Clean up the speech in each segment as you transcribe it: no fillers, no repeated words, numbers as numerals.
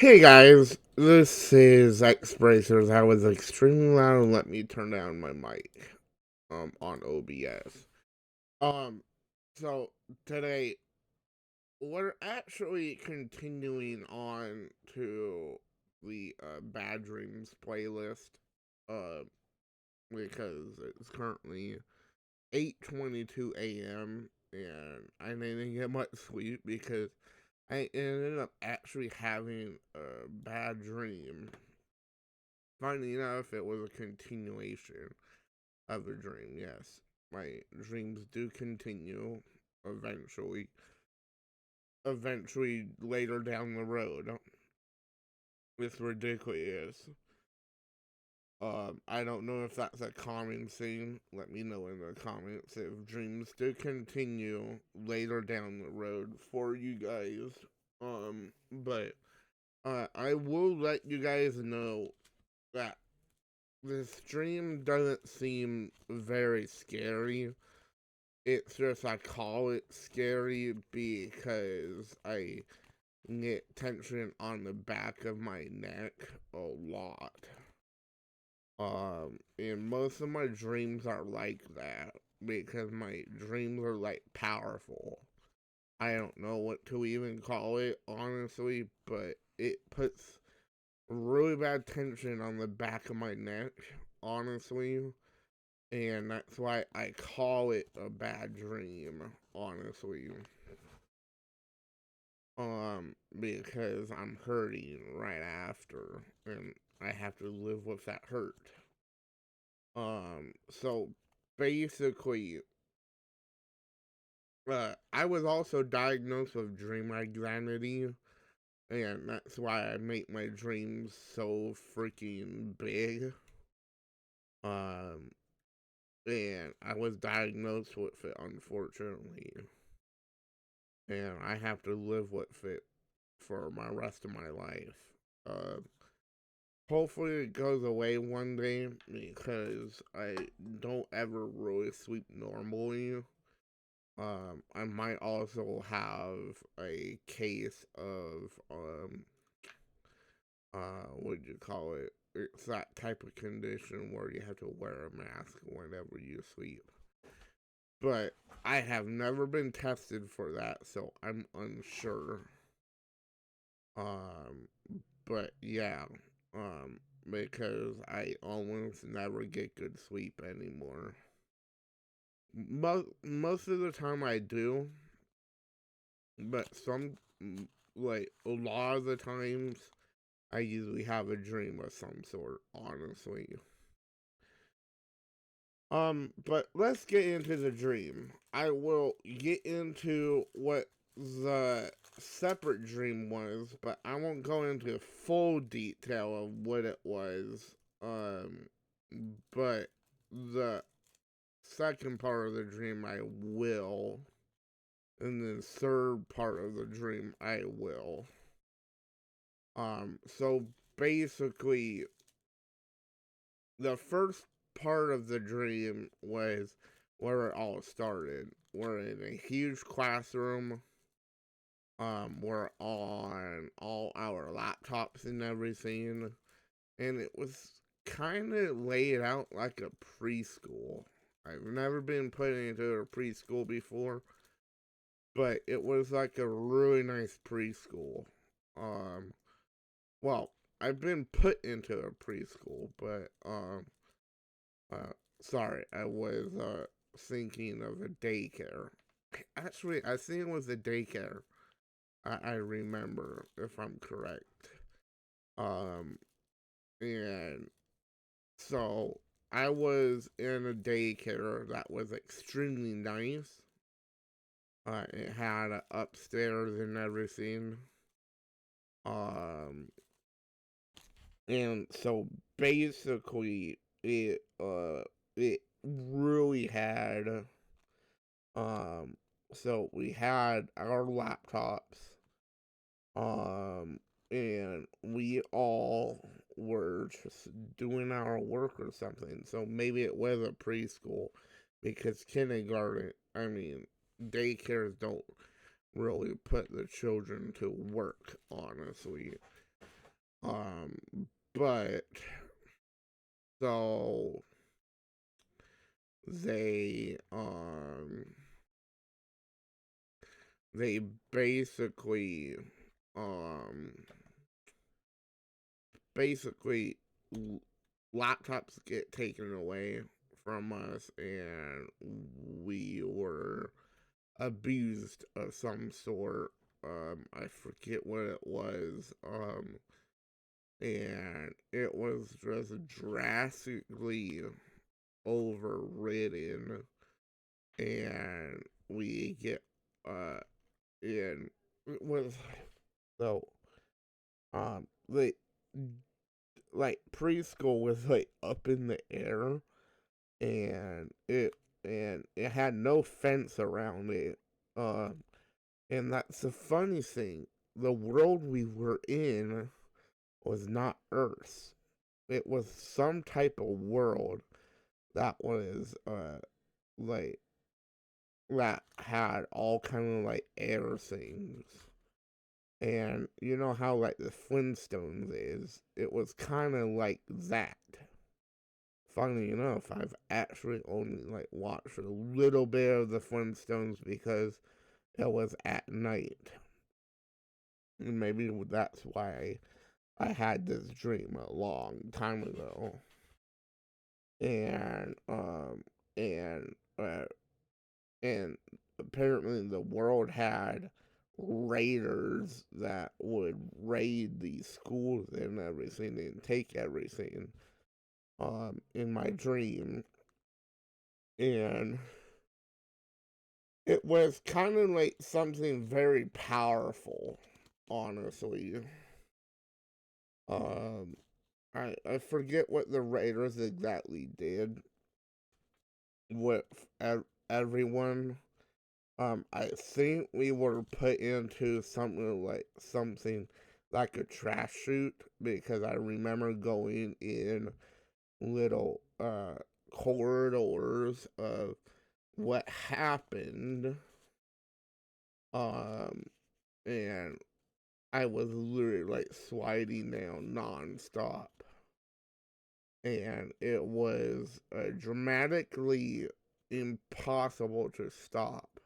Hey guys, this is X Bracers. I was extremely loud. Let me turn down my mic on OBS. Um so today we're actually continuing on to the Bad Dreams playlist. Uh because it's currently 8:22 a.m. and I didn't get much sleep because I ended up actually having a bad dream. Funny enough, it was a continuation of a dream, yes. My dreams do continue eventually. Eventually, later down the road. It's ridiculous. I don't know if that's a common thing. Let me know in the comments if dreams do continue later down the road for you guys. But I will let you guys know that this dream doesn't seem very scary. It's just I call it scary because I get tension on the back of my neck a lot. And most of my dreams are like that because my dreams are like powerful. I don't know what to even call it, honestly, but it puts really bad tension on the back of my neck, honestly. And that's why I call it a bad dream, honestly. Because I'm hurting right after, and I have to live with that hurt. So basically, I was also diagnosed with dream anxiety, and that's why I make my dreams so freaking big. Um, and I was diagnosed with it, unfortunately, and I have to live with it for my rest of my life. Uh, Hopefully it goes away one day because I don't ever really sleep normally. I might also have a case of what do you call it? It's that type of condition where you have to wear a mask whenever you sleep. But I have never been tested for that, so I'm unsure. Um, but yeah, because I almost never get good sleep anymore. Most of the time I do, but like a lot of the times I usually have a dream of some sort, honestly. But let's get into the dream. I will get into what the separate dream was, but I won't go into full detail of what it was. But the second part of the dream I will, and the third part of the dream I will. So basically, the first part of the dream was where it all started. We're in a huge classroom. We're on all our laptops and everything, and it was kind of laid out like a preschool. I've never been put into a preschool before, but it was like a really nice preschool. Um, well, I've been put into a preschool, but uh, sorry, I was thinking of a daycare. Actually, I think it was a daycare. I remember if I'm correct. Um, and so I was in a daycare that was extremely nice. It had upstairs and everything. Um, and so basically, it really had um, so we had our laptops, um, and we all were just doing our work or something. So maybe it was a preschool because kindergarten, I mean, daycares don't really put the children to work, honestly. Um, but so they they basically um basically laptops get taken away from us, and we were abused of some sort. I forget what it was. And it was just drastically overridden, and we get and it was so the like preschool was like up in the air, and it had no fence around it. And that's the funny thing. The world we were in was not Earth. It was some type of world that was like that had all kind of like air things. And you know how like the Flintstones is? It was kind of like that. Funny enough, I've actually only like watched a little bit of the Flintstones because it was at night. And maybe that's why I had this dream a long time ago. And and uh and apparently the world had raiders that would raid these schools and everything and take everything in my dream. And it was kind of like something very powerful, honestly. um I forget what the raiders exactly did with everyone. I think we were put into something like a trash chute, because I remember going in little corridors of what happened. Um and I was literally like sliding down nonstop. And it was dramatically impossible to stop,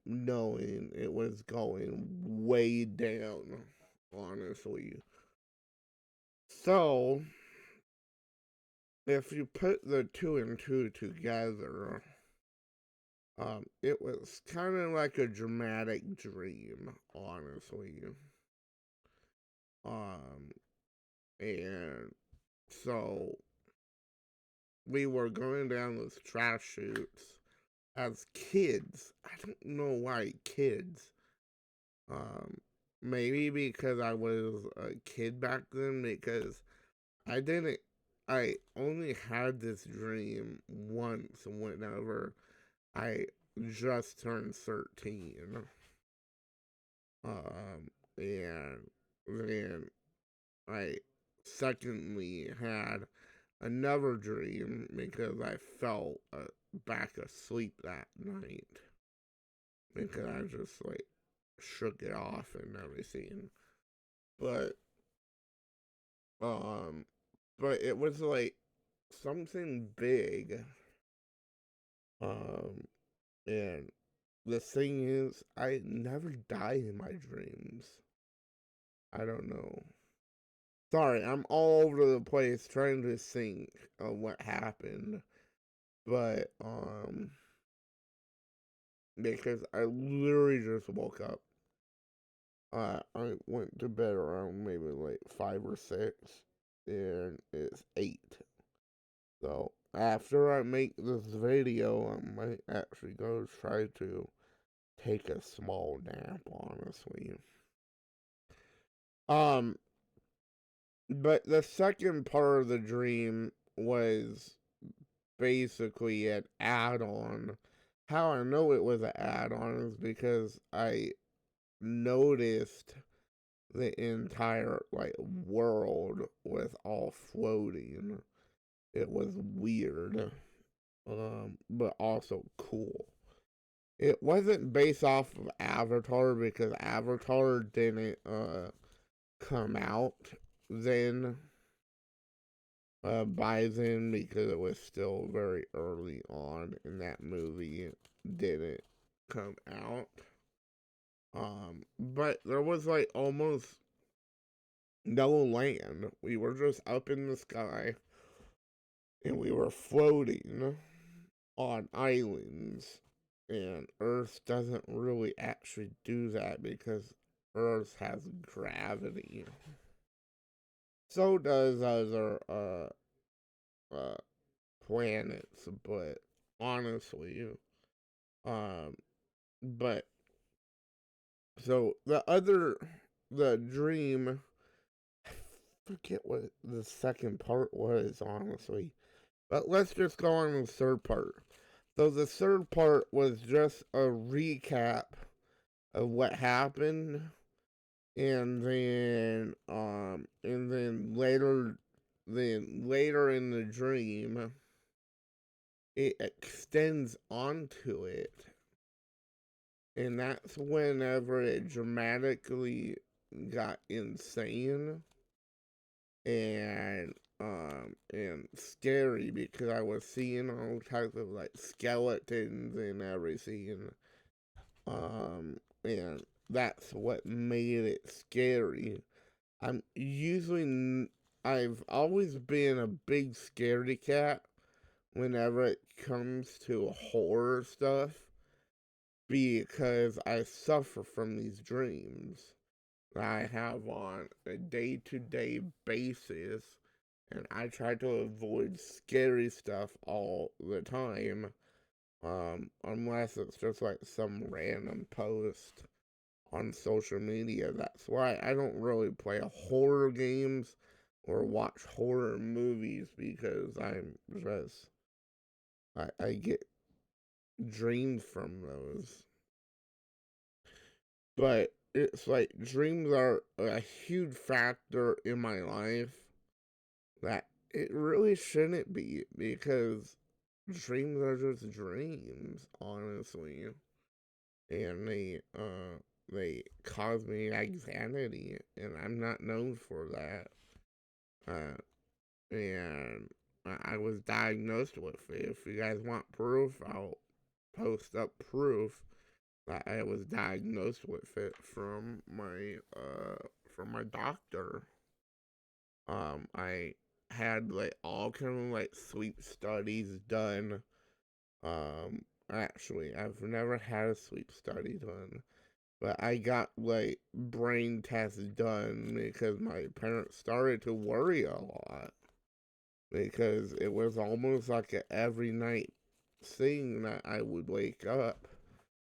knowing it was going way down, honestly. So, if you put the two and two together, it was kind of like a dramatic dream, honestly. Um, and so we were going down those trash chutes as kids. I don't know why kids. Um, Maybe because I was a kid back then, because I didn't. I only had this dream once whenever I just turned 13. And then I secondly had another dream because I fell back asleep that night, because I just like shook it off and everything. But um but it was like something big. Um and the thing is, I never die in my dreams. I don't know. Sorry, I'm all over the place trying to think of what happened. But because I literally just woke up. I went to bed around maybe like 5 or 6, and it's 8. So after I make this video, I might actually go try to take a small nap, honestly. Um, but the second part of the dream was basically an add-on. How I know it was an add-on is because I noticed the entire like world was all floating. It was weird, but also cool. It wasn't based off of Avatar, because Avatar didn't come out then, by then, because it was still very early on and that movie didn't come out. But there was like almost no land. We were just up in the sky and we were floating on islands. And Earth doesn't really actually do that because Earth has gravity. So does other uh planets, but honestly, um, but so the dream, I forget what the second part was, honestly, but let's just go on to the third part. So the third part was just a recap of what happened, and then later in the dream, it extends onto it, and that's whenever it dramatically got insane and scary because I was seeing all types of like skeletons and everything. And that's what made it scary. I'm usually I've always been a big scaredy cat whenever it comes to horror stuff because I suffer from these dreams that I have on a day-to-day basis, and I try to avoid scary stuff all the time, unless it's just like some random post on social media. That's why I don't really play horror games or watch horror movies because I get dreams from those. But it's like dreams are a huge factor in my life that it really shouldn't be because dreams are just dreams, honestly. And they cause me anxiety and I'm not known for that. Uh and I was diagnosed with it. If you guys want proof, I'll post up proof that I was diagnosed with it from my doctor. I had like all kind of like sleep studies done. Actually, I've never had a sleep study done, but I got like brain tests done because my parents started to worry a lot because it was almost like a every night thing that I would wake up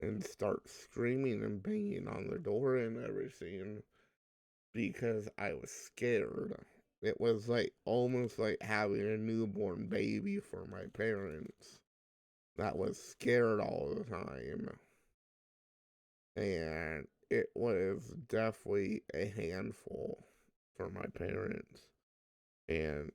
and start screaming and banging on the door and everything because I was scared. It was like almost like having a newborn baby for my parents that was scared all the time. And it was definitely a handful for my parents. And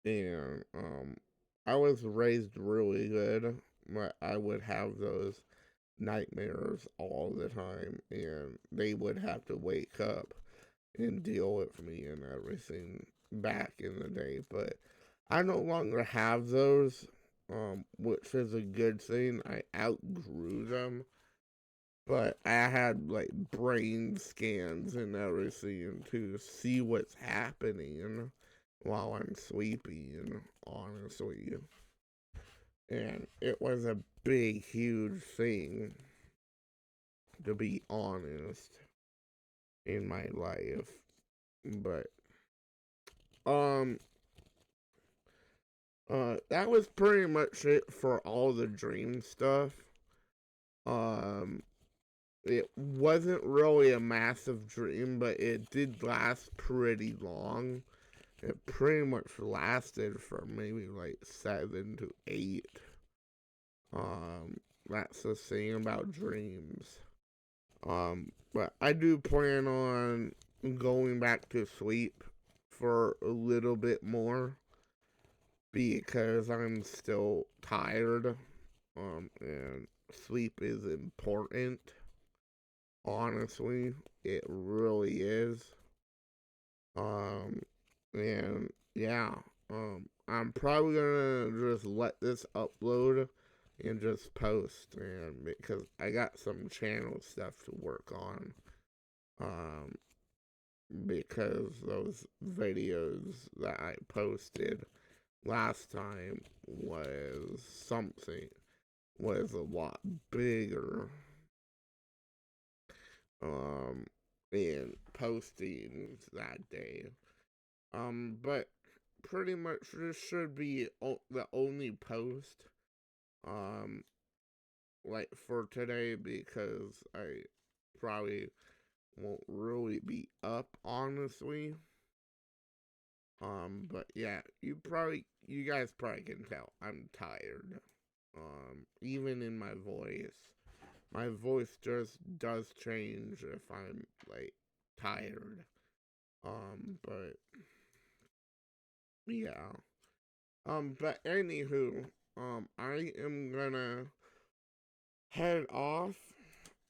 and I was raised really good, but I would have those nightmares all the time, and they would have to wake up and deal with me and everything back in the day. But I no longer have those, which is a good thing. I outgrew them, but I had like brain scans and everything to see what's happening while I'm sleeping, honestly. And it was a big, huge thing, to be honest, in my life. But, um, that was pretty much it for all the dream stuff. Um, it wasn't really a massive dream, but it did last pretty long. It pretty much lasted for maybe like 7 to 8. That's the thing about dreams. But I do plan on going back to sleep for a little bit more because I'm still tired. And sleep is important, honestly. It really is. And yeah, I'm probably gonna just let this upload and just post, and because I got some channel stuff to work on, um, because those videos that I posted last time was a lot bigger, um, in postings that day. But pretty much this should be the only post, um, like for today, because I probably won't really be up, honestly. But yeah, you guys probably can tell I'm tired. Even in my voice. My voice just does change if I'm, like, tired. But yeah. But anywho, I am gonna head off.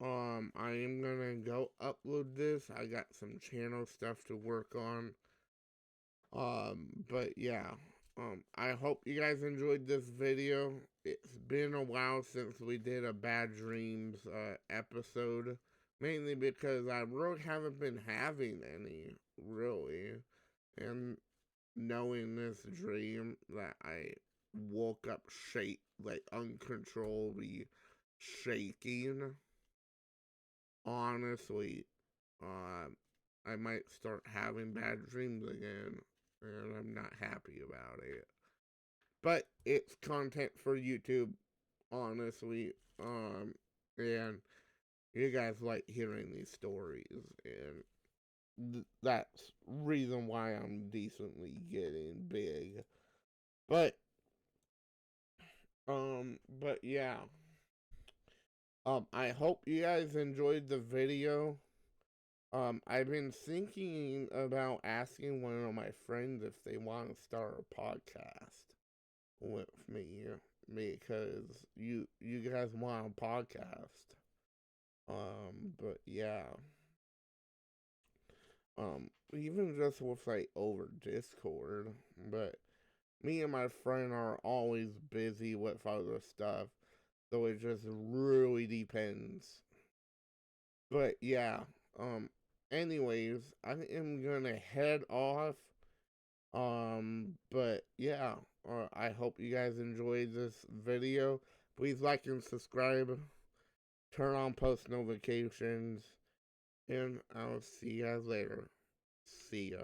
I am gonna go upload this. I got some channel stuff to work on. But yeah. I hope you guys enjoyed this video. It's been a while since we did a Bad Dreams, episode. Mainly because I really haven't been having any, really. And knowing this dream that I woke up like uncontrollably shaking, honestly, I might start having bad dreams again, and I'm not happy about it. But it's content for YouTube, honestly. And you guys like hearing these stories, and that's reason why I'm decently getting big. But but yeah. I hope you guys enjoyed the video. I've been thinking about asking one of my friends if they want to start a podcast with me, because you guys want a podcast. But yeah. Even just with, like, over Discord, but me and my friend are always busy with other stuff, so it just really depends. But yeah, anyways, I am gonna head off. But yeah, I hope you guys enjoyed this video. Please like and subscribe, turn on post notifications, and I'll see you guys later. See ya.